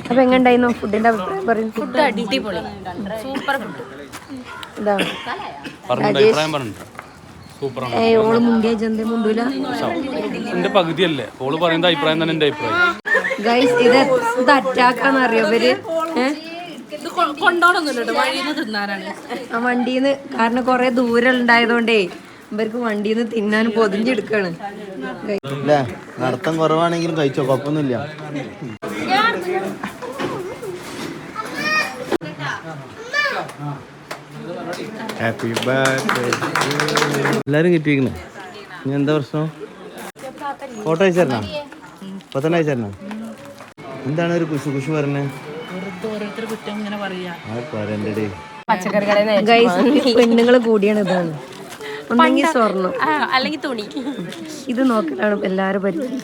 അപ്പൊ എങ്ങനെയുണ്ടായിരുന്നു ഫുഡിന്റെ അഭിപ്രായം പറയും? ഫുഡ് അടിപൊളി, സൂപ്പർ ഫുഡ്. ഇതാണ് ഓള് മുണ്ടിയ മുണ്ടൂല എന്റെ പകുതിയല്ലേ ഓള് പറയുന്ന അഭിപ്രായം തന്നെ എന്റെ അഭിപ്രായം. ഗൈസ് ഇത് അറ്റാക്കാന്നറിയോ ഇവര് ആ വണ്ടീന്ന്, കാരണം കൊറേ ദൂരം ഉണ്ടായതുകൊണ്ടേ ഇവർക്ക് വണ്ടീന്ന് തിന്നാൻ പൊതിഞ്ഞെടുക്കാണ്. നടത്തം കുറവാണെങ്കിലും കഴിച്ചോ, കുഴപ്പമൊന്നുമില്ല. Happy birthday. എല്ലാരും കിട്ടിയിരിക്കുന്നു. ഇനി എന്താ പ്രശ്നം? ഫോട്ടോ അയച്ചേരണോ? ഇപ്പൊ തന്നെ അയച്ചേരണോ? എന്താണ് ഒരു കുശു കുശു പറഞ്ഞേ? പെണ്ണുങ്ങള് കൂടിയാണ് ഇതാണ്. ഒന്നെങ്കിൽ സ്വർണം അല്ലെങ്കിൽ തുണി. ഇത് നോക്കലാണ് എല്ലാരും പരിപാടി.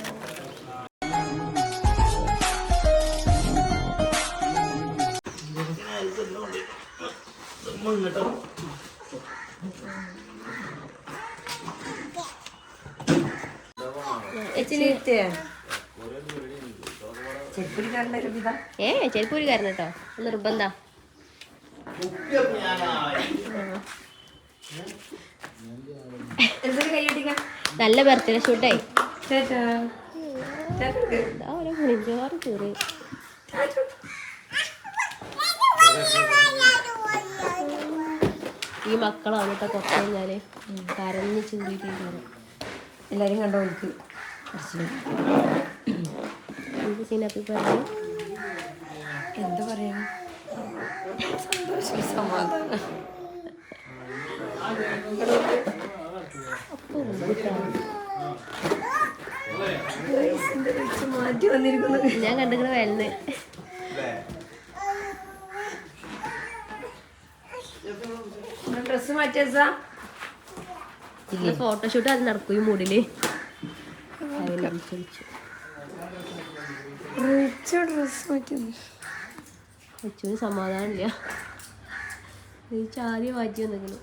ചെരുപ്പൂരിക്കാരൻ കേട്ടോ, നിർബന്ധ. നല്ല ബർത്ത്ഡേ ഷൂട്ടായി. ഈ മക്കളാണ് കേട്ടോ കുറച്ച് കഴിഞ്ഞാല് കരഞ്ഞ് ചിന്തിക്കാൻ. എല്ലാരും കണ്ടോ? എനിക്ക് എന്താ പറയാ, സന്തോഷം സമാധാനം. മാറ്റി വന്നിരിക്കുന്നത് ഞാൻ കണ്ടിങ്ങനെ വരുന്നത്. ഡ്രസ് മാറ്റിയ ഫോട്ടോഷൂട്ട് അത് നടക്കും ഈ മൂഡില്. കൊച്ചു സമാധാനം ഇല്ല, ചാതി മാറ്റി വന്നിരിക്കുന്നു.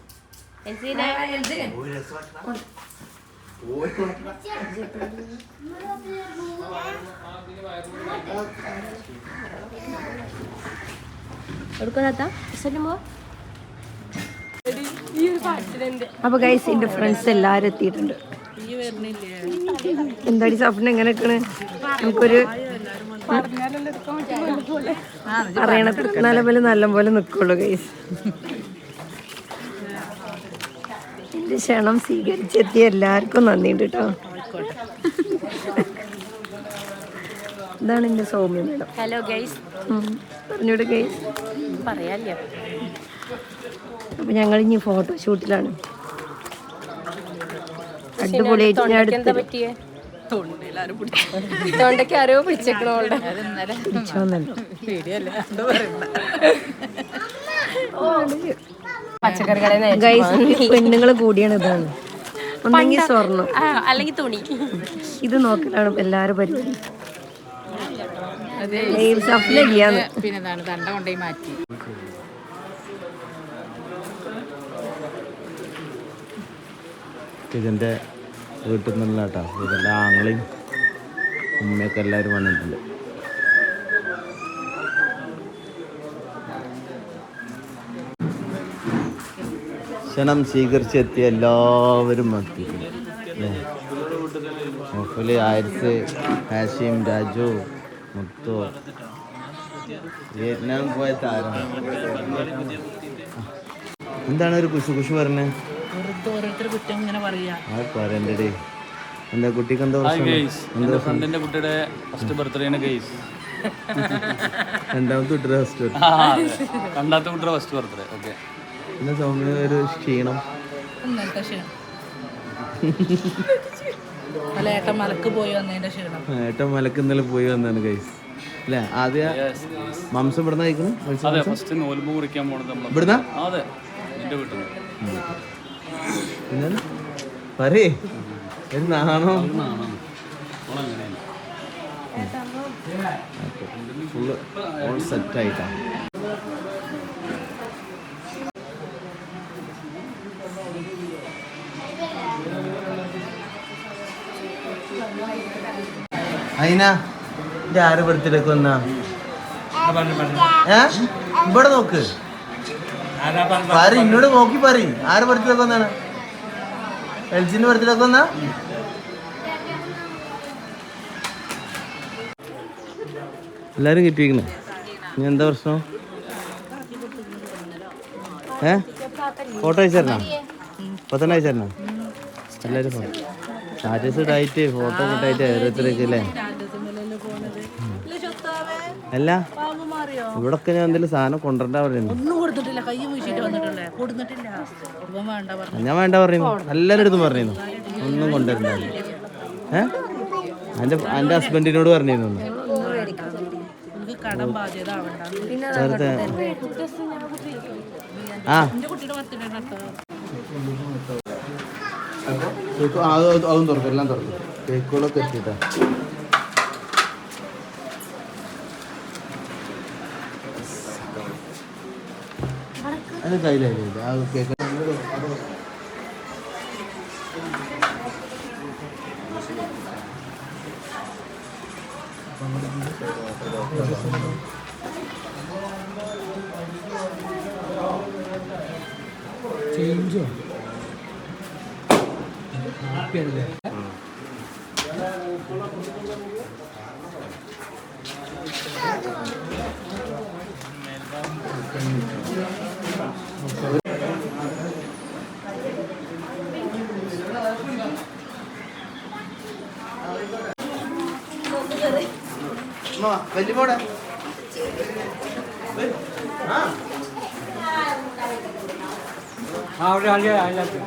അപ്പൊ ഗൈസ് എന്റെ ഫ്രണ്ട്സ് എല്ലാരും എത്തിയിട്ടുണ്ട്. എന്താടി സ്വപ്നം എങ്ങനെയൊക്കെയാണ്? നമുക്കൊരു അറിയണ നല്ല പോലെ നിക്കുള്ളൂ ഗൈസ്. എന്റെ ക്ഷണം സ്വീകരിച്ചെത്തിയ എല്ലാവർക്കും നന്ദിയുണ്ട് കേട്ടോ. ഇതാണ് എന്റെ സൗമ്യ മേഡം. Hello guys. പറഞ്ഞോട് ഗൈസ്. പറയാല്ലോ. അപ്പൊ ഞങ്ങൾ ഇനി ഫോട്ടോഷൂട്ടിലാണ്. അടിപൊളിയായിട്ട് ഞാൻ എടുത്ത് തൊണ്ടയ്ക്ക് ആരോ പിടിച്ചേക്കണോ? പച്ചക്കറി പെണ്ണുങ്ങള് കൂടിയാണ് ഇതാണ്. ഒന്നെങ്കിൽ സ്വർണം അല്ലെങ്കിൽ തുണി. ഇത് നോക്കലാണ് എല്ലാരും പരിപാടി. പിന്നെന്താണ് തണ്ട കൊണ്ടുപോയി മാറ്റി. ഇതിൻ്റെ വീട്ടിൽ നിന്നുള്ള കേട്ടോ, ഇതിൻ്റെ ആങ്ങളെയും ഉമ്മയൊക്കെ എല്ലാവരും വന്നിട്ടുണ്ട്. ക്ഷണം സ്വീകരിച്ചെത്തിയ എല്ലാവരും എത്തിയിട്ടുണ്ട് അല്ലേ? മൊഫല്, ആരിസ്, ഹാഷിം, രാജു, മുത്തു, വിയറ്റ്നാം പോയ താരം. എന്താണ് ഒരു കുശു കുശു പറഞ്ഞേ? പറയണ്ടേ. എന്താ കുട്ടിക്ക് എന്താ ഫ്രണ്ടിന്റെ കുട്ടിയുടെ ഫസ്റ്റ് ബർത്ത്ഡേ ആണ് ഗൈസ്. രണ്ടാമത്തെ കുട്ടിയുടെ ഫസ്റ്റ് ബർത്ത്ഡേ. രണ്ടാമത്തെ കുട്ടിയുടെ ഫസ്റ്റ് ബർത്ത്ഡേ. ഓക്കെ. പിന്നെ സൗമ്യ ഒരു ക്ഷീണം. ഏട്ടൻ മലക്ക് പോയി വന്നതിന്റെ ക്ഷീണം. ഏട്ടൻ മലക്ക് ഇന്നലെ പോയി വന്നാണ് ഗൈസ് അല്ലേ? ആദ്യം മാംസം ഇവിടുന്ന് കഴിക്കണം. നോൽമ്പ് കുറിക്കാൻ പോണത് ഇവിടുന്ന. അതെ, എന്റെ വീട്ടിൽ. എന്താണ് പറയേ? ഒരു നാണോ? ഫുള്ള് ഓൾ സെറ്റായിട്ടാണ്. അയിന എൻ്റെ ആര് ബർത്ത്ഡേക്ക് വന്നാ? ഇവിടെ നോക്ക് പറ ഇന്നോട് നോക്കി പറ ആരെ ബർത്ത്ഡേ വന്നാണ് എൽജിന്റെ ബർത്ത്ഡേ വന്നാ എല്ലാരും കിട്ടിയിരിക്കണേ ഇനി എന്താ പ്രശ്നം ഫോട്ടോ അയച്ചേരണോ ഇപ്പൊ തന്നെ അയച്ചേരണോ എല്ലാവരും സ്റ്റാറ്റസ് ഇടായിട്ട് ഫോട്ടോ ഇട്ടായിട്ട് ഓരോരുത്തരൊക്കെ അല്ലേ അല്ല ഇവിടൊക്കെ ഞാൻ എന്തെങ്കിലും സാധനം കൊണ്ടുവരണ്ട പറയുന്നു ഞാൻ വേണ്ട പറയുന്നു എല്ലാവരുടെ അടുത്തും പറഞ്ഞിരുന്നു ഒന്നും കൊണ്ടുവരണ്ട എൻ്റെ ഹസ്ബൻഡിനോട് പറഞ്ഞിരുന്നു ചേർത്ത് അതും തുറക്കും എല്ലാം തുറക്കും കേക്കുകളൊക്കെ എത്തിയിട്ടാ അത് കയ്യിലായില്ല ആ കേക്ക് ചേഞ്ചോ വലിയ മോടെ അവിടെ അതിനകത്ത്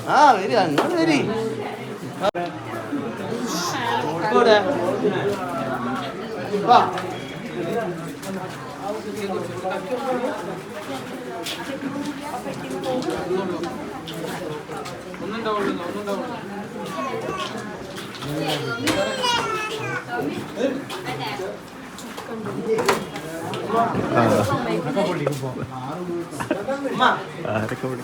ആ വരി അങ്ങോട്ട് വരി വാ ആരൊക്കെ വിളി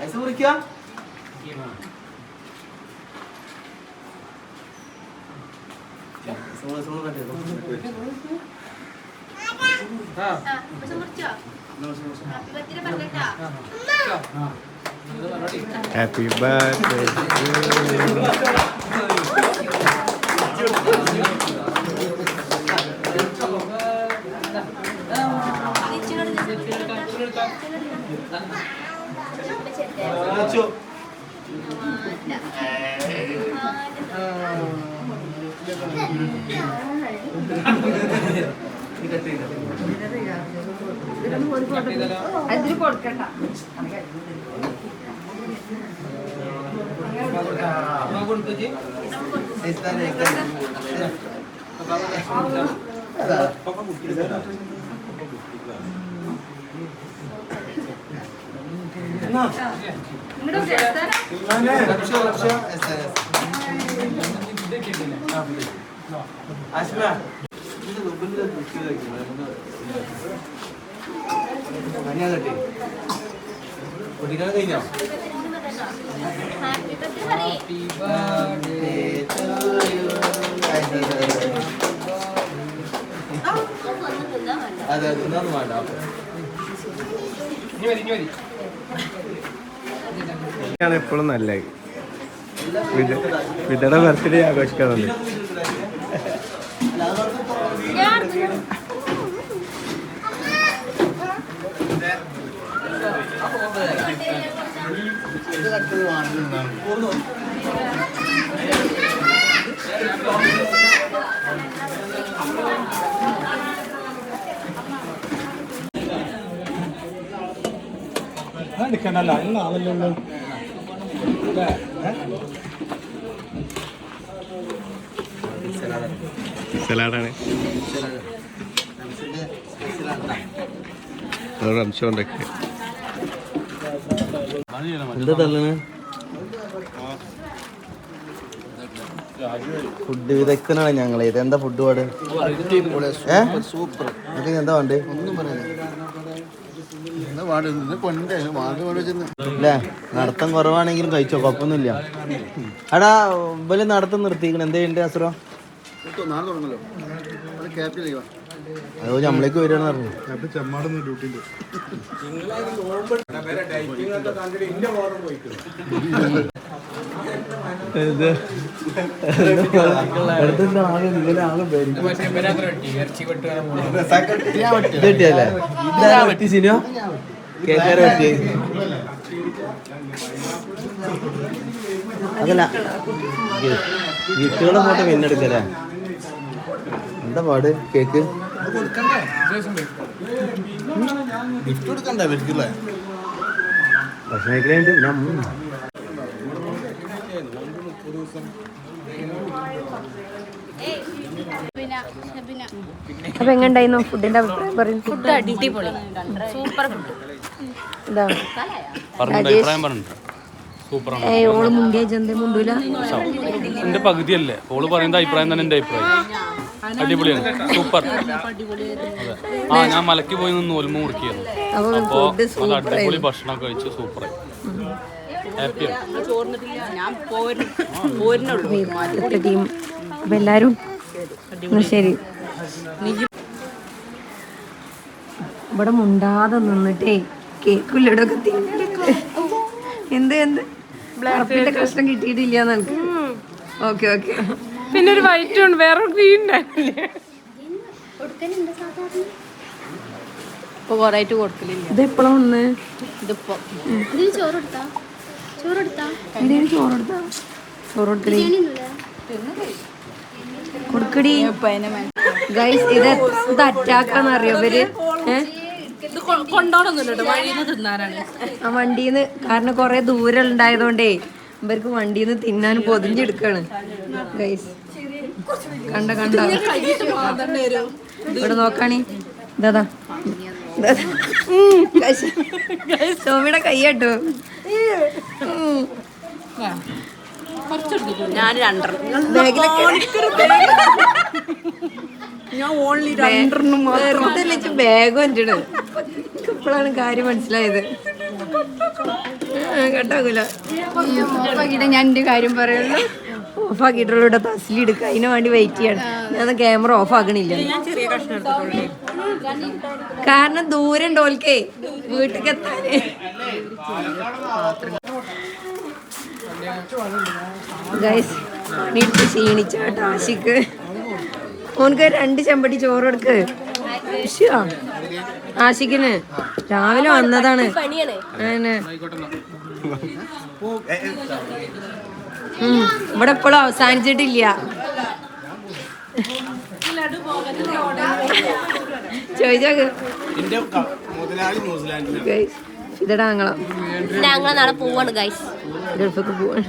ऐसे क्या Happy birthday അതിന് കൊടുക്കണ്ട കഴിഞ്ഞോ അതെ തിന്നാന്ന് വേണ്ട എപ്പോഴും നല്ല വിതയുടെ ബർത്ത്ഡേ ആഘോഷിക്കാറുണ്ട് സലാഡാണ് അംശം ഉണ്ടാക്കി. എന്താ തള്ളണ്? ഫുഡ് വിദഗ്ധനാണ് ഞങ്ങളെ. ഇത് എന്താ ഫുഡ് പാട്? സൂപ്പർ. എന്താ വേണ്ടേ? അല്ലേ നടത്തം കുറവാണെങ്കിലും കഴിച്ചോ, കുഴപ്പമൊന്നുമില്ല. എടാ ഇവല് നടത്തം നിർത്തിക്കണം. എന്താ ചെയ്യണ്ടേ അസുറോ? അതോ നമ്മളേക്ക് വരികയാണെന്ന് പറഞ്ഞു. കിട്ടിയല്ലേ കേക്കാരെ പറ്റി. അതല്ല ഗിഫ്റ്റുകളുടെ ഫോട്ടോ പിന്നെടുക്കല്ലേ? എന്താ പാട്? കേക്ക് ഗിഫ്റ്റ് കൊടുക്കണ്ടേ ഭക്ഷണം കഴിക്കലുണ്ട്. അപ്പൊ എങ്ങനെയുണ്ടായിരുന്നു ഫുഡിന്റെ അഭിപ്രായം പറയും? ഫുഡ് അടിപൊളി, സൂപ്പർ ഫുഡ്. ഓള് മുണ്ടിയ ജന്ത മുണ്ടൂല. എന്റെ പകുതിയല്ലേ ഓള് പറയുന്ന അഭിപ്രായം തന്നെ എന്റെ അഭിപ്രായം. അടിപൊളിയാണ്, സൂപ്പർ. ആ ഞാൻ മലക്ക് പോയി നിന്ന് നൂൽമ മുറിക്കുന്നു. അപ്പോ നല്ല അടിപൊളി ഭക്ഷണം കഴിച്ച് സൂപ്പറായി. ടീം അപ്പൊ എല്ലാരും ശരി. ഇവിടെ മുണ്ടാതെ നിന്നിട്ടേ കേക്കില്ലടൊക്കെ തിന്നെടുക്ക്. എന്ത് ബ്ലാക്കിന്റെ കഷ്ണം കിട്ടിയിട്ടില്ല നമുക്ക്. Okay okay. പിന്നെ ഒരു വൈറ്റ് ഉണ്ട്, വേറെ ഗ്രീൻ കൊറേറ്റ് കൊടുക്കലില്ല. ഇത് എപ്പോഴാ വന്ന്? ഇതിപ്പോ ചോറെടുത്താ കൊടുക്കടി ഗൈസ്. ഇത് അറ്റാക്കാന്ന് അറിയോ ഇവര്? കൊണ്ടോണൊന്നുമില്ല, വഴിന്ന് തിന്നാനാണ്. ആ വണ്ടിന്ന്, കാരണം കൊറേ ദൂരം ഉണ്ടായതുകൊണ്ടേ ഇവർക്ക് വണ്ടിന്ന് തിന്നാൻ പൊതിഞ്ഞെടുക്കാണ് ഗൈസ്. കണ്ട ഇവിടെ നോക്കാണി. ഇതാ സോമിയുടെ കൈ കേട്ടോ. ഞാൻ രണ്ടെണ്ണം, ബാഗ് വന്നിട്ട് ഇപ്പോഴാണ് കാര്യം മനസ്സിലായത്. കേട്ടാകൂല. ഞാൻ എന്റെ കാര്യം പറയുള്ളൂ. ഓഫാക്കിയിട്ടുള്ള തസ്ലി എടുക്കുക. അതിന് വേണ്ടി വെയിറ്റ് ചെയ്യണം. ഞാൻ ക്യാമറ ഓഫ് ആക്കണില്ല, കാരണം ദൂരം ഉണ്ടോൽക്കേ വീട്ടിലേക്ക് എത്താനേ. ഗൈസ് പണിയെടുത്ത് ക്ഷീണിച്ചാട്ടോ ആശിക്ക്. ഓനക്ക് 2 ചെമ്പട്ടി ചോറ് കൊടുക്ക്. ആശിക്കിന് രാവിലെ വന്നതാണ്. ഇവിടെ എപ്പോഴും അവസാനിച്ചിട്ടില്ല. ചോദിച്ചോക്ക്. ഇതടാ ഞങ്ങളെ നാളെ പോവാണ് ഗൈസ്, ഗൾഫൊക്കെ പോവാണ്.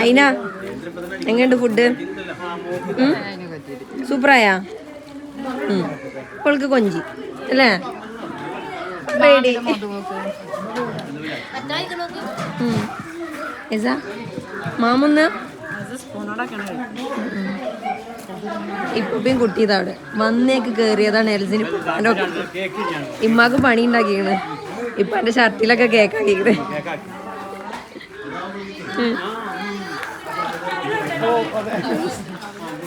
അയിന എങ്ങനെയുണ്ട് ഫുഡ്? സൂപ്പറായാ? ഇപ്പോൾക്ക് കൊഞ്ചി അല്ലേ? റെഡി. മാമൊന്ന് ഇപ്പം കുട്ടിയതാ അവിടെ വന്നേക്ക് കേറിയതാണ്. എൽസിന് ഇമ്മാക്ക് പണി ഉണ്ടാക്കിക്കണ്. ഇപ്പൊ എന്റെ ഷർട്ടിലൊക്കെ കേക്കാക്കിക്കണ്.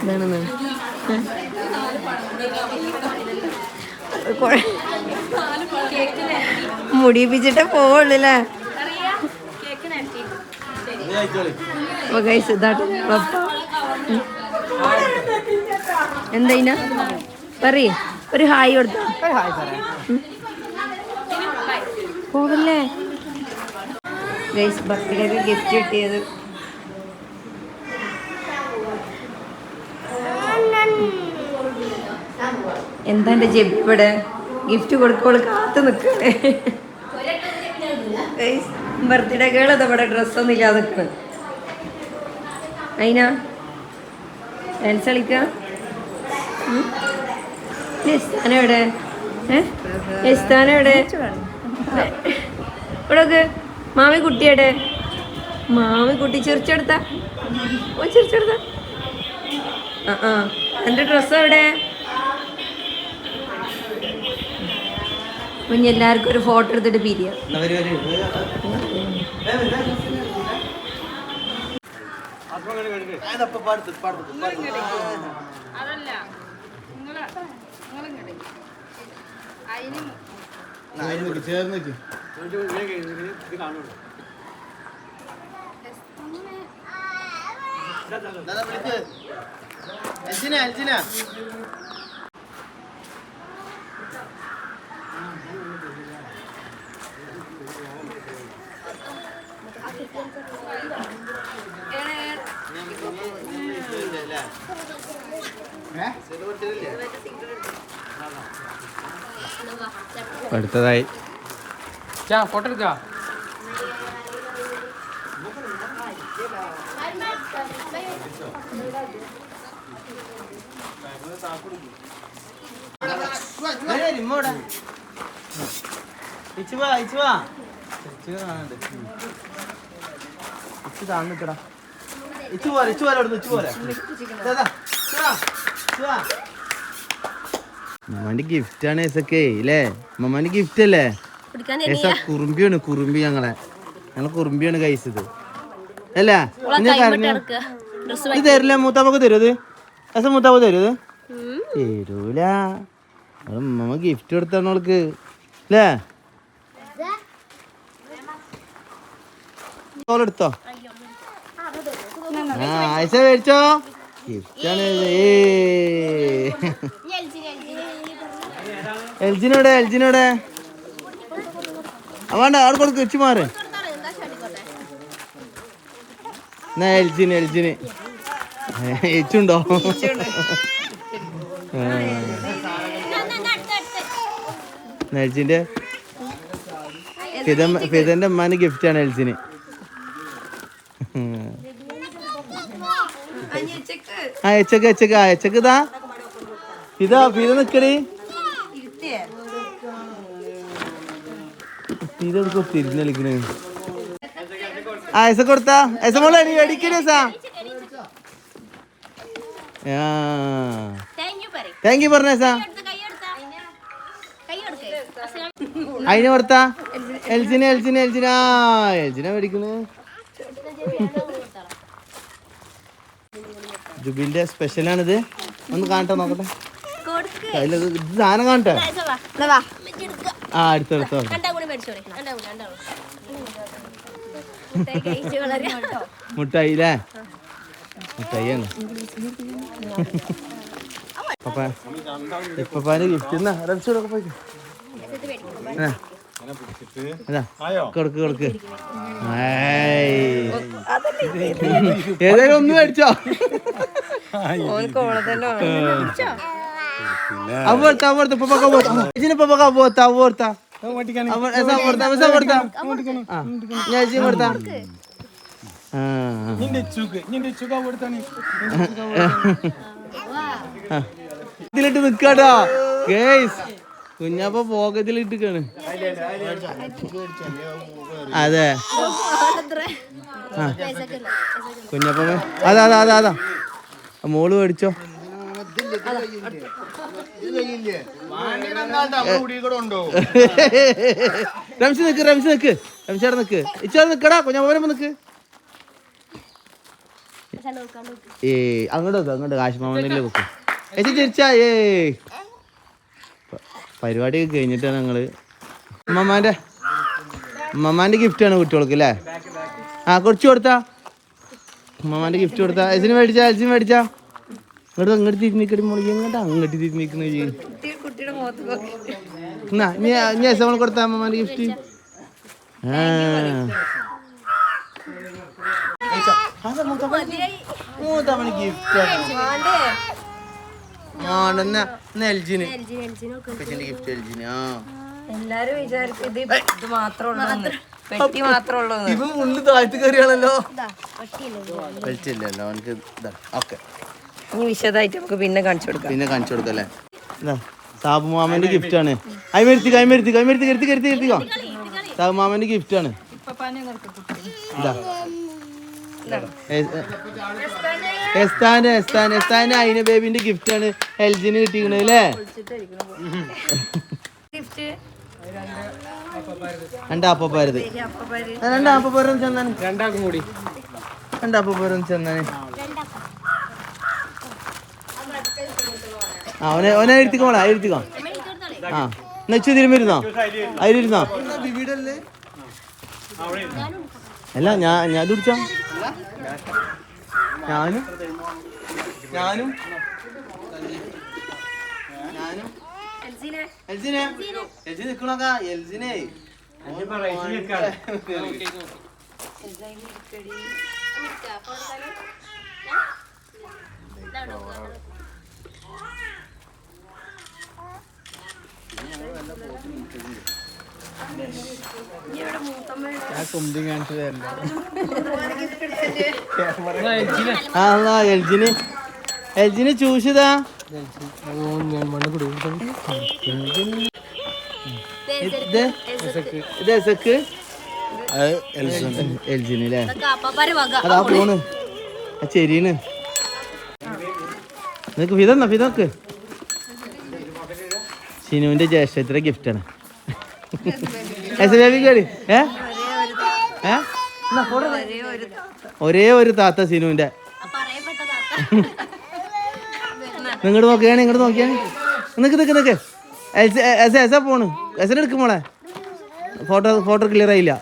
ഇതാണ് മുടിപ്പിച്ചിട്ടേ പോവുള്ളൂല്ലേ? എന്താ പറയ്, ഒരു ഹായ് കൊടുത്ത പോവല്ലേ? ഗൈസ് ബർത്ത്ഡേക്ക് ഗിഫ്റ്റ് കിട്ടിയത് എന്താ എൻ്റെ ജെബി ഇവിടെ ഗിഫ്റ്റ് കൊടുക്കോള് കാത്തു നിൽക്കണേ. ബർത്ത്ഡേ കേൾ അതാ ഇവിടെ ഡ്രസ്സൊന്നും ഇല്ലാതെ നിൽക്കണ്. അതിനാ ഡാൻസ് കളിക്കാം. സ്ഥാനെവിടെ സ്ഥാനെവിടെ ഇവിടെ മാമി കുട്ടിയുടെ മാമി കുട്ടി ചിരിച്ചെടുത്ത ചിരിച്ചെടുത്ത ആ എൻ്റെ ഡ്രസ്സ് എവിടെ? കുഞ്ഞ് എല്ലാവർക്കും ഒരു ഫോട്ടോ എടുത്തിട്ട് പിരിയാം. അടുത്തതായി ഫോട്ടോ എടുക്കാം. മമ്മാന്റെ ഗിഫ്റ്റ് ആണ് എസൊക്കെ ഇല്ലേ? മമ്മാന്റെ ഗിഫ്റ്റ് അല്ലേ? എസ കുറുമ്പിയാണ്, കുറുമ്പി. ഞങ്ങളെ കുറുമ്പിയാണ് കഴിച്ചത് അല്ല? ഇത് തരില്ല, മൂത്താപ്പൊക്കെ തരും. എസ മൂത്താപ്പ തരും? തരൂല. മമ്മ ഗിഫ്റ്റ് കൊടുത്താണ് അവൾക്ക് അല്ലേ? എടുത്തോ. ആ ഐസ മേടിച്ചോ. ഗിഫ്റ്റാണ്. എൽജിനോടെ വേണ്ട അവിടെ കൊടുക്ക്. വെച്ച് മാറ്. എന്നാ എൽജിന് ഏച്ചുണ്ടോ? എൽജിന്റെ ഫിദന്റെ അമ്മാന് ഗിഫ്റ്റാണ് എൽജിന്. എച്ചക്ക് ഇതാ ഫിദ നിക്കടി. ഫിദ തിരിഞ്ഞളിക്കണ്. എസ കൊടുത്താ. എസ മോളെ അടിക്കണേ. താങ്ക് യു പറഞ്ഞ അതിനെ കൊടുത്താ. എൽജിനെ മേടിക്കണ്. ജുബിന്റെ സ്പെഷ്യലാണിത്. ഒന്ന് കാണട്ടെ, നോക്കട്ടെ. സാധനം കാണട്ടെ. ആ എടുത്തോ. മുട്ടായി അല്ലേ? മുട്ടായിയാണ്. ഇപ്പാന്റെ ഗിഫ്റ്റ് പോയി കൊടുക്ക്. ഏതായാലും ഒന്ന് മേടിച്ചോ. ഇതിലിട്ട് നിക്കാട്ടോ ഗേയ്സ്. കുഞ്ഞപ്പ പോക്കറ്റിലിട്ടിക്കാണ്. അതെ കുഞ്ഞപ്പ അതാ മോള് മേടിച്ചോ. റംസി നിക്ക് ഇച്ചോടെ നിക്കടാ. കുഞ്ഞപ്പ നിക്ക്. അങ്ങോട്ട് കാശ്മാമല്ലേ വെക്കും. തിരിച്ചാ പരിപാടി കഴിഞ്ഞിട്ടാണ് ഞങ്ങള്. ഉമ്മമാന്റെ ഗിഫ്റ്റാണ് കുട്ടികൾക്ക് അല്ലേ? കുറച്ച് കൊടുത്താ. ഉമ്മമാന്റെ ഗിഫ്റ്റ് കൊടുത്താ. എസിന് മേടിച്ചാ. അങ്ങോട്ട് തിരിഞ്ഞിക്കടി മോളി. എങ്ങോട്ടാ അങ്ങോട്ട് തിരിഞ്ഞിരിക്കുന്ന നീ എസ് നമ്മൾ കൊടുത്താ അമ്മമാന്റെ ഗിഫ്റ്റ്. എൽജിന് ഗിഫ്റ്റ് എൽജിന്. ആ എല്ലാരും വിചാരിക്കും ഇത് മാത്രമേ ഉള്ളൂ, പെട്ടി മാത്രമേ ഉള്ളൂ. ഇവൻ ഉള്ളിൽ താഴ്ത്തി കയറിയാണല്ലോ. വലിച്ചില്ലല്ലോ അവനക്ക്. ഓക്കെ, ഇനി വിശദമായിട്ട് നമുക്ക് പിന്നെ കാണിച്ചു കൊടുക്കാം. പിന്നെ കാണിച്ചു കൊടുക്കല്ലേ. സാബു മാമന്റെ ഗിഫ്റ്റ് ആണ്. കരുത്തിക്കോ. സാബു മാമന്റെ ഗിഫ്റ്റ് ആണ്. എസ്താന് അയിന ബേബിന്റെ ഗിഫ്റ്റ് ആണ് എൽജിന് കിട്ടിക്കണത് അല്ലേ? രണ്ടാപ്പപ്പാരത് ചെന്നാന്. രണ്ടാപ്പപ്പാരം ചെന്നാന്. ഓനെ ഇരുത്തിക്കോ. ആ നെച്ചു തിരുമ്മിരുന്നോ? അതിലിരുന്നോ? അല്ല ഞാൻ കുടിച്ചോ. ഞാനും നിക്കണോക്കാ. എൽജിനെ എൽജിന് ചൂസിതാ. എൽജിന് അല്ലേ? അതാ പോണ് ചെരീന്. നിനക്ക് ഫിതക്ക് ഷിനുവിന്റെ ജ്യേഷ്ഠത്തിന്റെ ഗിഫ്റ്റാണ്. ഒരേ ഒരു താത്ത സിനുവിന്റെ. ഇങ്ങോട്ട് നോക്കിയാണ്. നിക്ക് എസ പോണ്. എസനെ എടുക്കും മോളെ. ഫോട്ടോ ക്ലിയർ ആയില്ല.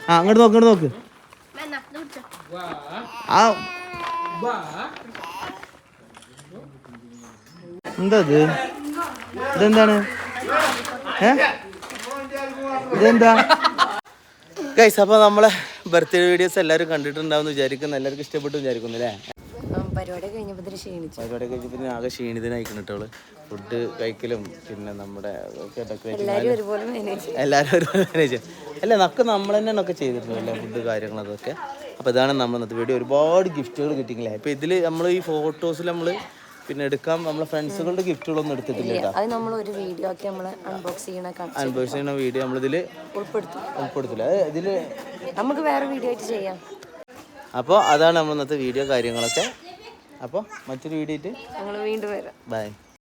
ആ അങ്ങോട്ട് നോക്ക്. ആ എന്താ ഇതെന്താണ്? ഇതെന്താ ഗൈസ്? അപ്പോൾ നമ്മളെ ബർത്ത്ഡേ വീഡിയോസ് എല്ലാവരും കണ്ടിട്ടുണ്ടാവും വിചാരിക്കുന്നു. എല്ലാവർക്കും ഇഷ്ടപ്പെട്ടു വിചാരിക്കുന്നു അല്ലേ? പരിപാടി കഴിഞ്ഞപ്പോൾ ആകെ ക്ഷീണിതനായിക്കണിട്ടവള്. ഫുഡ് കഴിക്കലും പിന്നെ നമ്മുടെ എല്ലാവരും ഒരുപോലെ മാനേജ് അല്ല നമുക്ക് നമ്മൾ തന്നെ ഒക്കെ ചെയ്തിട്ടുണ്ടല്ലേ ഫുഡ് കാര്യങ്ങളതൊക്കെ. അപ്പോൾ ഇതാണ് നമ്മൾ ഇന്നത്തെ വീഡിയോ. ഒരുപാട് ഗിഫ്റ്റുകൾ കിട്ടിയില്ലേ? ഇപ്പോൾ ഇതിൽ നമ്മൾ ഈ ഫോട്ടോസിൽ നമ്മൾ പിന്നെ എടുക്കാം. നമ്മളെ ഫ്രണ്ട്സുകളുടെ ഗിഫ്റ്റുകളൊന്നും എടുത്തിട്ടില്ല. അത് നമ്മൾ ഒരു വീഡിയോ ആക്കി നമ്മൾ അൺബോക്സ് ചെയ്യുന്ന വീഡിയോ നമ്മളിതിൽ ഉൾപ്പെടുത്തില്ല. ഇതിൽ നമുക്ക് വേറെ വീഡിയോ ആയിട്ട് ചെയ്യാം. അപ്പോൾ അതാണ് നമ്മൾ ഇന്നത്തെ വീഡിയോ കാര്യങ്ങളൊക്കെ. അപ്പോൾ മറ്റൊരു വീഡിയോ ആയിട്ട് ഞങ്ങൾ വീണ്ടും വരാം. ബൈ.